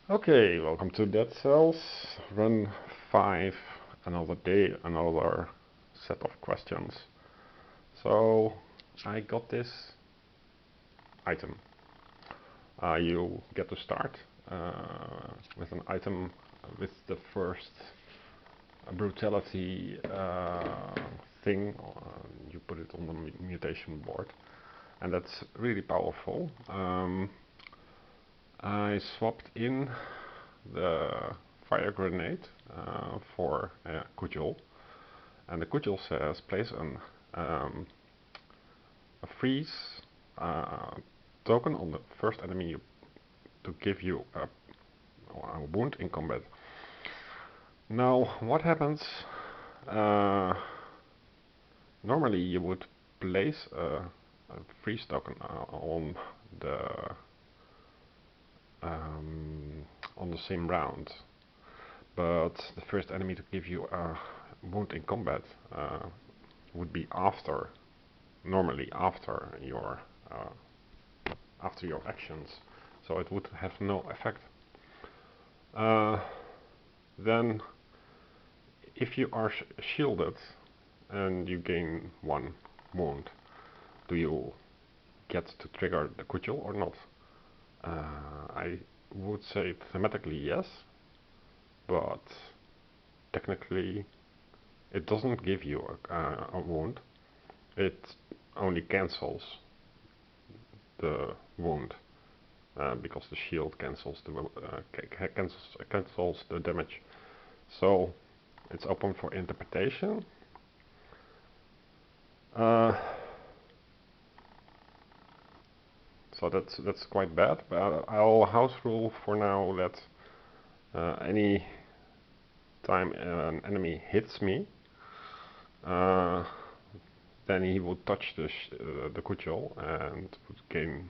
Okay, welcome to Dead Cells, run 5, another day, another set of questions. So, I got this item. You get to start with an item with the first brutality thing. You put it on the mutation board, and that's really powerful. I swapped in the fire grenade for a Cudgel, and the Cudgel says place a freeze token on the first enemy to give you a wound in combat. Now, what happens? Normally, you would place a freeze token the on the same round, but the first enemy to give you a wound in combat would be normally after your actions, so it would have no effect. Then, if you are shielded and you gain one wound, do you get to trigger the Cudgel or not? I would say thematically yes, but technically it doesn't give you a wound. It only cancels the wound because the shield cancels the damage. So it's open for interpretation. So that's quite bad. But I'll house rule for now that any time an enemy hits me, then he would touch the Cudgel and would gain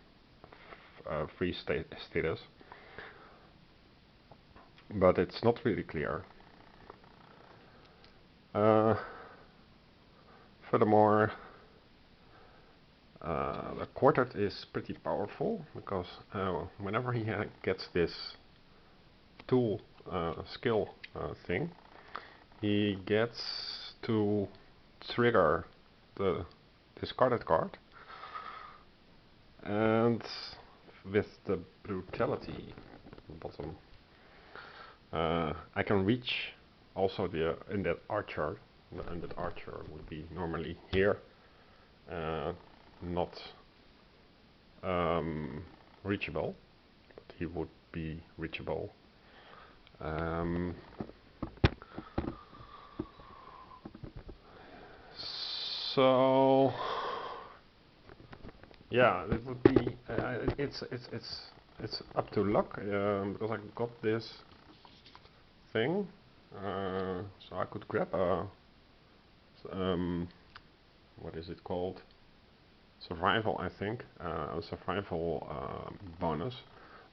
free status. But it's not really clear. Furthermore, the quartet is pretty powerful because whenever he gets this tool skill thing, he gets to trigger the discarded card, and with the brutality bottom, I can reach also the undead archer. The undead archer would be normally here, not reachable, but he would be reachable. So yeah, it would be it's up to luck because I got this thing, so I could grab a what is it called? Survival, I think, a survival bonus,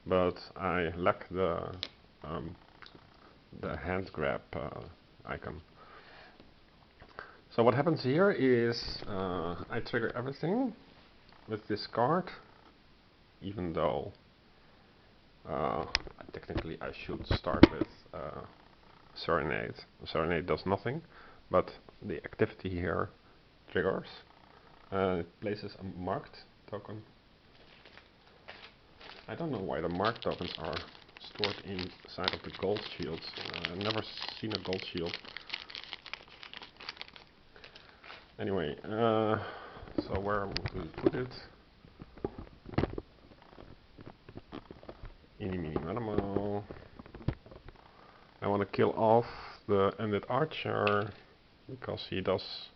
but I lack the hand grab icon. So what happens here is I trigger everything with this card, even though technically I should start with Serenade. Serenade does nothing, but the activity here triggers. It places a marked token. I don't know why the marked tokens are stored inside of the gold shields. I've never seen a gold shield. Anyway, so where would we put it? Eeny, meeny, miny, moe. I want to kill off the undead archer because he does.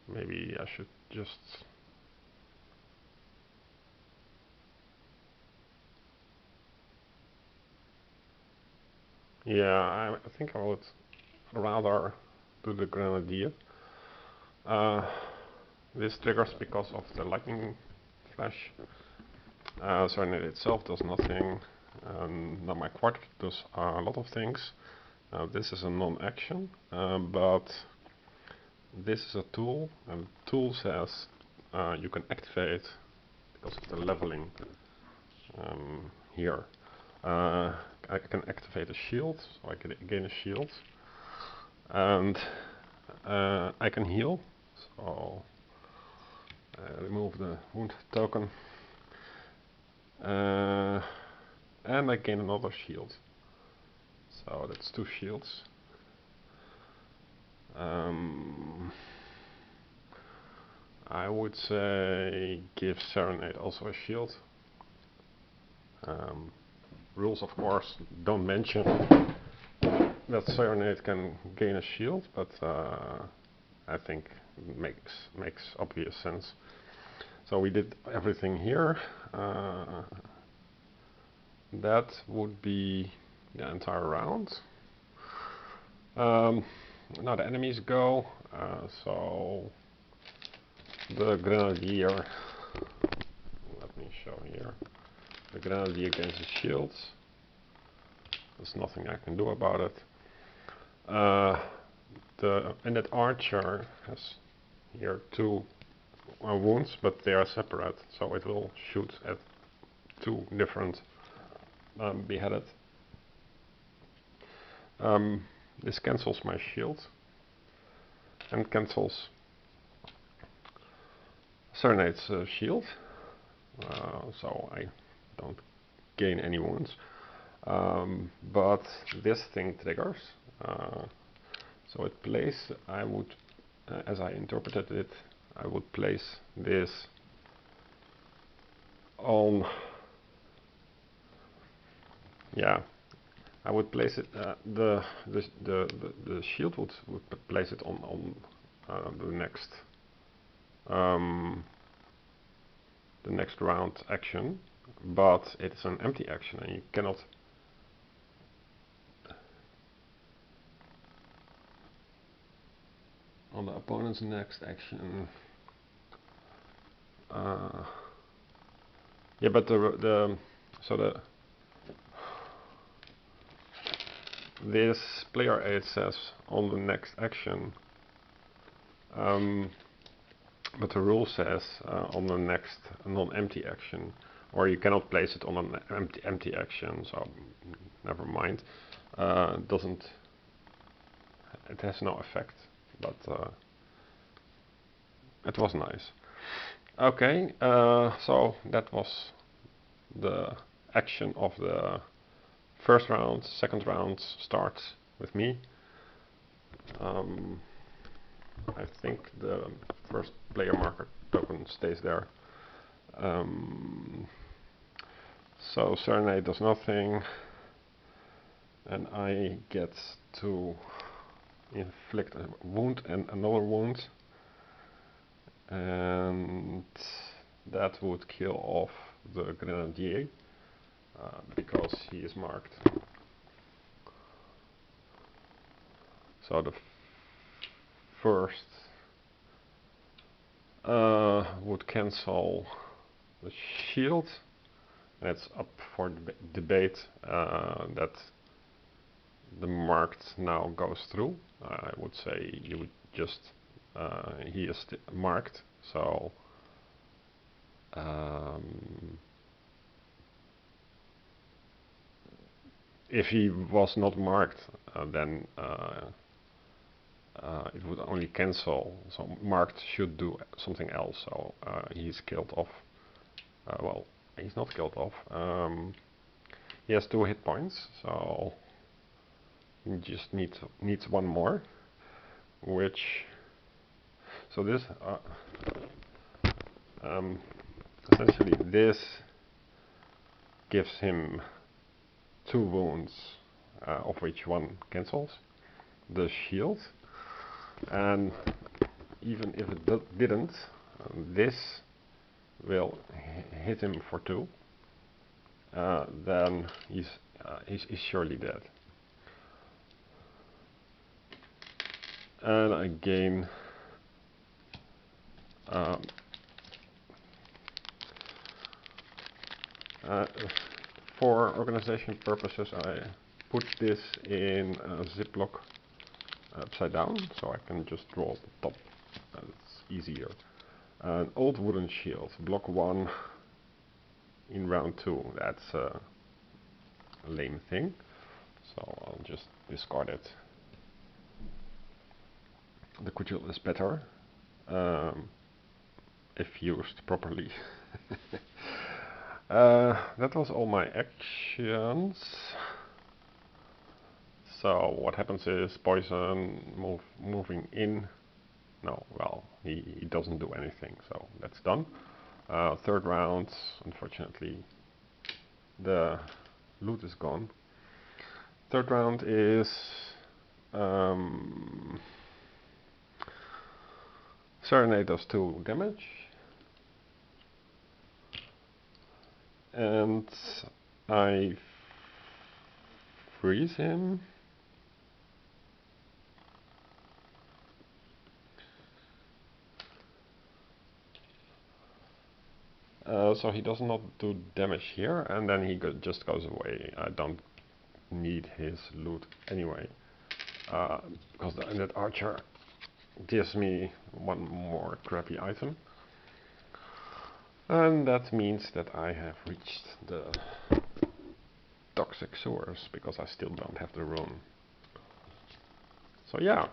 Maybe I should just. Yeah, I think I would rather do the grenadier. This triggers because of the lightning flash. Serenade itself does nothing. Now my quartet does a lot of things. This is a non-action, but this is a tool, and the tool says you can activate because of the leveling here. I can activate a shield, so I can gain a shield, and I can heal. So remove the wound token, and I gain another shield. So that's 2 shields. I would say give Serenade also a shield. Rules, of course, don't mention that Serenade can gain a shield, but I think it makes obvious sense. So we did everything here. That would be the entire round. Now the enemies go. So the Grenadier. Let me show here. The Grenadier against the shields. There's nothing I can do about it. And that archer has here 2 wounds, but they are separate, so it will shoot at 2 different beheaded. This cancels my shield and cancels Serenade's shield, so I don't gain any wounds. But this thing triggers, so it plays. I would, as I interpreted it, I would place this on. Yeah, I would place it. The shield would place it on the next round action, but it's an empty action, and you cannot. On the opponent's next action. Yeah, but this player aid says on the next action, but the rule says on the next non-empty action, or you cannot place it on an empty action. So never mind. It has no effect, but it was nice. Okay, so that was the action of the first round. Second round starts with me. I think the first player marker token stays there. So Serenade does nothing, and I get to inflict a wound and another wound, and that would kill off the Grenadier because he is marked. So the first would cancel the shield, and it's up for debate that the marked now goes through. I would say you would just he is marked, so if he was not marked, then it would only cancel. So marked should do something else. So he's killed off. Well, he's not killed off. He has 2 hit points, so he just needs 1 more. Which, so this essentially this gives him 2 wounds, of which 1 cancels the shield, and even if it didn't, this will hit him for 2. Then he's surely dead. And I gain for organization purposes, I put this in a Ziploc upside down, so I can just draw the top. It's easier. An old wooden shield, block 1, in round 2. That's a lame thing. So I'll just discard it. The Cudgel is better if used properly. That was all my actions. So what happens is poison moving in. No, well, he doesn't do anything, so that's done. Third round, unfortunately, the loot is gone. Third round is Serenade does 2 damage, and I freeze him. So he does not do damage here, and then he just goes away. I don't need his loot anyway, because that archer gives me one more crappy item. And that means that I have reached the toxic sewers, because I still don't have the rune. So yeah,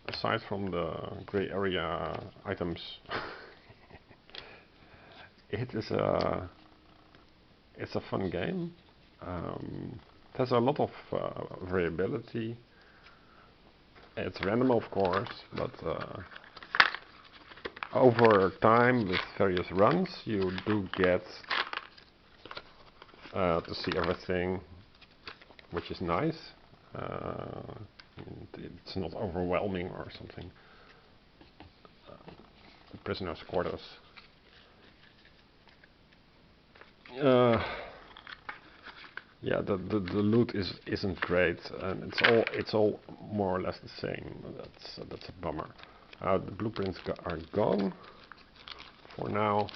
aside from the grey area items, it's a fun game. It has a lot of variability. It's random, of course, but over time with various runs you do get to see everything, which is nice. It's not overwhelming or something. The prisoner's quarters. Yeah, the loot isn't great, and it's all more or less the same. That's a bummer. The blueprints are gone for now.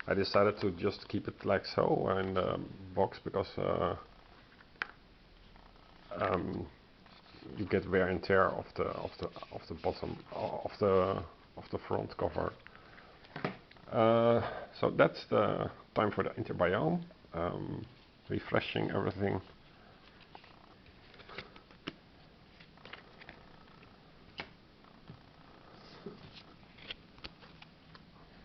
I decided to just keep it like so in the box, because you get wear and tear of the bottom of the front cover. So that's the time for the interbiome. Refreshing everything.